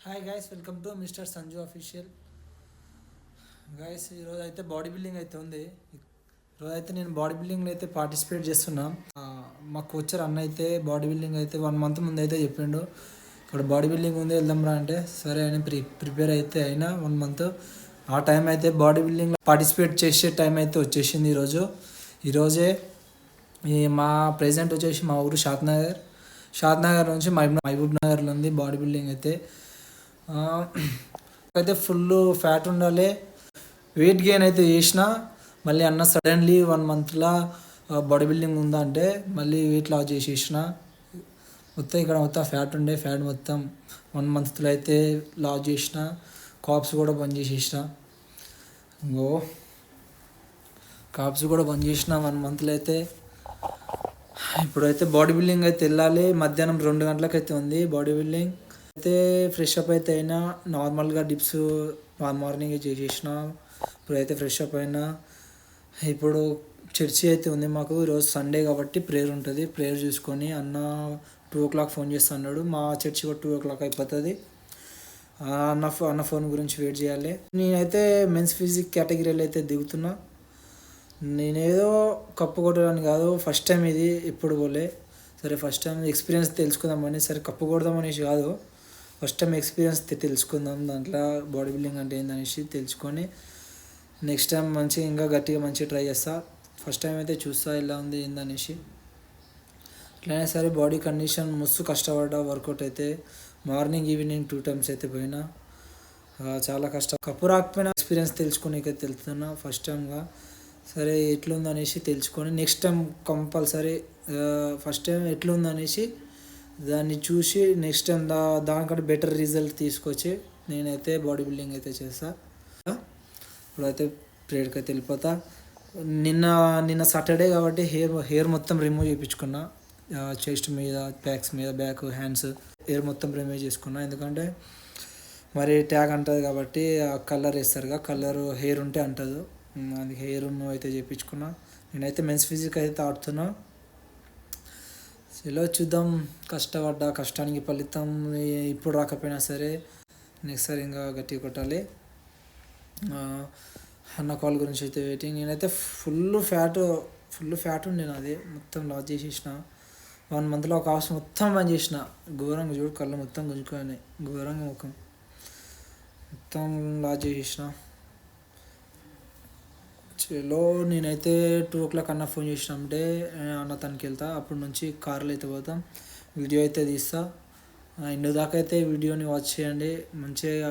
Hi guys, welcome to mister Sanju official. Guys, ఈరోజు అయితే body building అయితే ఉంది. ఈరోజు అయితే నేను బాడీ బిల్డింగ్లో అయితే పార్టిసిపేట్ చేస్తున్నా. మా కోచర్ అన్న అయితే బాడీ బిల్డింగ్ అయితే 1 month ముందు అయితే చెప్పిండు, ఇక్కడ బాడీ బిల్డింగ్ ఉంది వెళ్దాంరా అంటే సరే అని ప్రిపేర్ అయితే అయినా 1 month. ఆ టైం అయితే బాడీ బిల్డింగ్ పార్టిసిపేట్ చేసే టైం అయితే వచ్చేసింది ఈరోజే. మా ప్రెజెంట్ వచ్చేసి మా ఊరు షాద్నగర్ నుంచి మహబూబ్ నగర్లో ఉంది బాడీ బిల్డింగ్ అయితే. అయితే ఫుల్ ఫ్యాట్ ఉండాలి. వెయిట్ గెయిన్ అయితే చేసిన, మళ్ళీ అన్న సడన్లీ 1 monthలో బాడీ బిల్డింగ్ ఉందా అంటే మళ్ళీ వెయిట్ లాస్ చేసేసిన. ఇక్కడ మొత్తం ఫ్యాట్ మొత్తం 1 monthలో అయితే లాస్ చేసిన. కాప్స్ కూడా బంద్ చేసేసిన. కాప్స్ కూడా బంద్ చేసిన 1 monthలో అయితే. ఇప్పుడైతే బాడీ బిల్డింగ్ అయితే వెళ్ళాలి. మధ్యాహ్నం 2 గంటలకు అయితే ఉంది బాడీ బిల్డింగ్ అయితే. ఫ్రెష్ అప్ అయితే అయినా, నార్మల్గా డిప్స్ మార్నింగ్ చేసేసిన. ఇప్పుడైతే ఫ్రెష్ అప్ అయినా. ఇప్పుడు చర్చి అయితే ఉంది మాకు. ఈరోజు సండే కాబట్టి ప్రేయర్ ఉంటుంది. ప్రేయర్ చూసుకొని అన్న 2 o'clock ఫోన్ చేస్తా అన్నాడు. మా చర్చి కూడా 2 o'clock అయిపోతుంది. అన్న ఫోన్ గురించి వెయిట్ చేయాలి. నేనైతే మెన్స్ ఫిజిక్ కేటగిరీలో అయితే దిగుతున్నా. నేనేదో కప్పు కొట్టడానికి కాదు, ఫస్ట్ టైం ఇది, ఎప్పుడు పోలే. సరే ఫస్ట్ టైం ఎక్స్పీరియన్స్ తెలుసుకుందామని, సరే కప్పు కొడదామనేసి కాదు, ఫస్ట్ టైం ఎక్స్పీరియన్స్ తెలుసుకుందాం, దాంట్లో బాడీ బిల్డింగ్ అంటే ఏందనేసి తెలుసుకొని నెక్స్ట్ టైం ఇంకా గట్టిగా మంచిగా ట్రై చేస్తా. ఫస్ట్ టైం అయితే చూస్తా ఎలా ఉంది ఏందనేసి. అట్లనే సరే బాడీ కండిషన్ మస్తు కష్టపడ్డా. వర్కౌట్ అయితే మార్నింగ్ ఈవినింగ్ 2 times అయితే పోయినా. చాలా కష్టం. కప్పు రాకపోయినా ఎక్స్పీరియన్స్ తెలుసుకునేకైతే తెలుస్తున్నా ఫస్ట్ టైంగా. సరే ఎట్లుందనేసి తెలుసుకొని next time compulsory first time ఎట్లుందనేసి దాన్ని చూసి నెక్స్ట్ టైం దానికంటే బెటర్ రిజల్ట్ తీసుకొచ్చి నేనైతే బాడీ బిల్డింగ్ అయితే చేస్తా. ఇప్పుడైతే ప్రేయర్కి అయితే వెళ్ళిపోతా. నిన్న సాటర్డే కాబట్టి హెయిర్ మొత్తం రిమూవ్ చేయించుకున్నా. చెస్ట్ మీద, బ్యాక్స్ మీద, బ్యాక్, హ్యాండ్స్ హెయిర్ మొత్తం రిమూవ్ చేసుకున్నా. ఎందుకంటే మరి ట్యాగ్ అంటుంది కాబట్టి కలర్ వేస్తారుగా, కలర్ హెయిర్ ఉంటే అంటదు. అది హెయిర్ అయితే చేయించుకున్నా. నేనైతే మెన్స్ ఫిజిక్ అయితే ఆడుతున్నా. ఇలా చూద్దాం. కష్టపడ్డా, కష్టానికి ఫలితం ఇప్పుడు రాకపోయినా సరే నెక్స్ట్ సారి ఇంకా గట్టిగా కొట్టాలి. అన్న కాల్ గురించి అయితే వెయిటింగ్. నేనైతే ఫుల్ ఫ్యాట్ ఉండే నాది, మొత్తం లాస్ చేసేసిన. 1 monthలో ఒక హాఫ్ మొత్తం బంద్ చేసిన. ఘోరంగా చూడు, కళ్ళు మొత్తం గుంజుకొని ఘోరంగా ముఖం మొత్తం లాస్ చేసేసిన. చలో నేనైతే 2 o'clock అన్న ఫోన్ చేసినామంటే అన్న తనకి వెళ్తా. అప్పటి నుంచి కార్లో అయితే పోతాం. వీడియో అయితే తీస్తా. ఇందు దాకా అయితే వీడియోని వాచ్ చేయండి. మంచిగా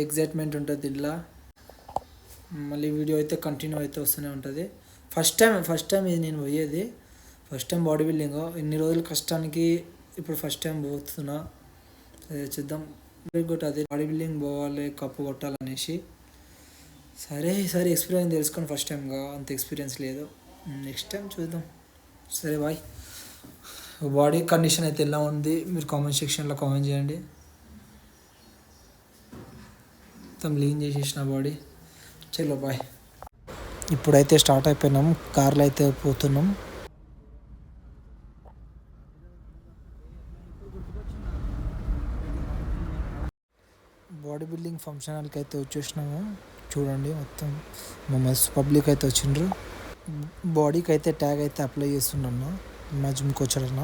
ఎగ్జైట్మెంట్ ఉంటుంది దీంట్లో. మళ్ళీ వీడియో అయితే కంటిన్యూ అయితే వస్తూనే ఉంటుంది. ఫస్ట్ టైం ఇది నేను పోయేది. First time body building. ఇన్ని రోజుల కష్టానికి ఇప్పుడు ఫస్ట్ టైం పోతున్నా. చూద్దాం. అదే బాడీ బిల్డింగ్ పోవాలి, కప్పు కొట్టాలనేసి. సరే ఎక్స్పీరియన్స్ తెలుసుకొని ఫస్ట్ టైంగా అంత ఎక్స్పీరియన్స్ లేదు. నెక్స్ట్ టైం చూద్దాం. సరే బాయ్. బాడీ కండిషన్ అయితే ఎలా ఉంది మీరు కామెంట్ సెక్షన్లో కామెంట్ చేయండి. మొత్తం లీన్ చేసేసిన బాడీ. చలో బాయ్. ఇప్పుడైతే స్టార్ట్ అయిపోయినాం, కార్లో అయితే పోతున్నాం. బాడీ బిల్డింగ్ ఫంక్షన్ హాల్కి అయితే వచ్చేసినాము. చూడండి మొత్తం మస్తు పబ్లిక్ అయితే వచ్చిండ్రు. బాడీకి అయితే ట్యాగ్ అయితే అప్లై చేస్తున్నాను మా జిమ్ కోచ్ అన్న.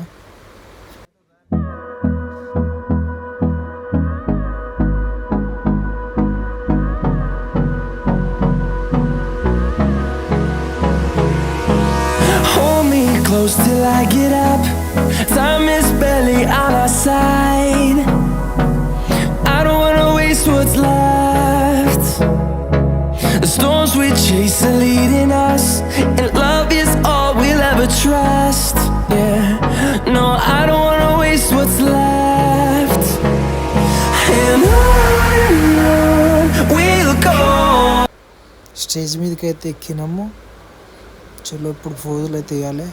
Hold me close till I get up. Time is barely on our side. I don't wanna waste what's left. The storms we chase are leading us, and love is all we'll ever trust. Yeah, no, I don't wanna waste what's left. And on we'll go. Stage మీదకి అయితే ఎక్కినాము. చలో ఇప్పుడు ఫోజులు అయితే వేయాలి.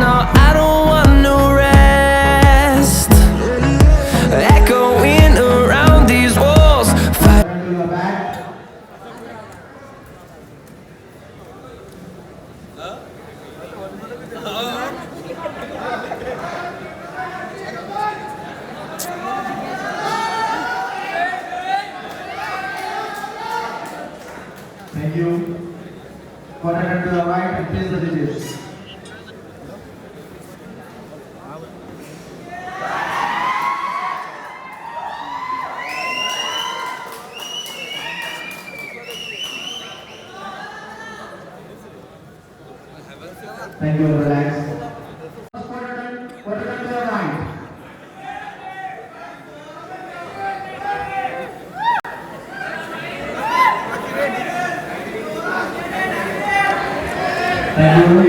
No, I don't want no rest. your right and place the digits. Thank you, relax. Quarter to your right. Thank you.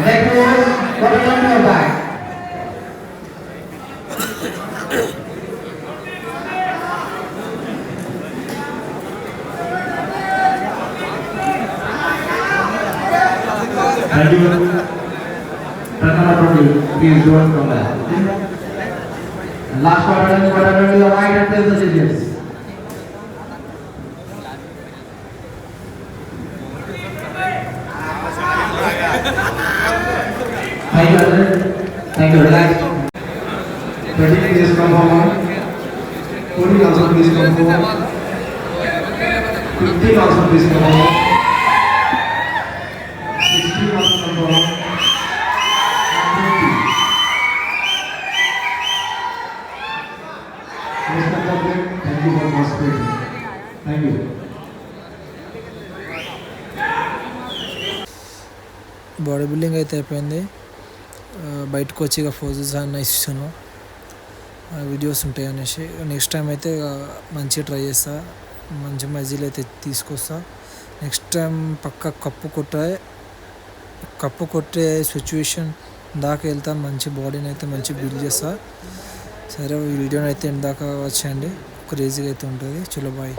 Next is quarter to your back. Thank you. Turn number 20. Please don't come back. And last quarter to your right and place the digits. Thank you, Arjun. Thank you. Relax. 20 please come forward. 40 also please come forward. 15 also please come forward. 16 also come forward. And 20. Mr. Captain, thank you for participating. Thank you. Body building అయితే అయిపోయింది. బయటకు వచ్చి ఇక poses అన్న ఇస్తాను, videos ఉంటాయి అనేసి. Next time అయితే మంచిగా ట్రై చేస్తా, మంచి మజిల్ అయితే తీసుకొస్తా. నెక్స్ట్ టైం పక్క కప్పు కొట్టే సిచ్యువేషన్ దాకా వెళ్తాను. మంచి బాడీని అయితే మంచి బిల్డ్ చేస్తా. సరే, ఈ వీడియోని అయితే ఇందాక వచ్చేయండి, క్రేజీగా అయితే ఉంటుంది. చలో బాయ్.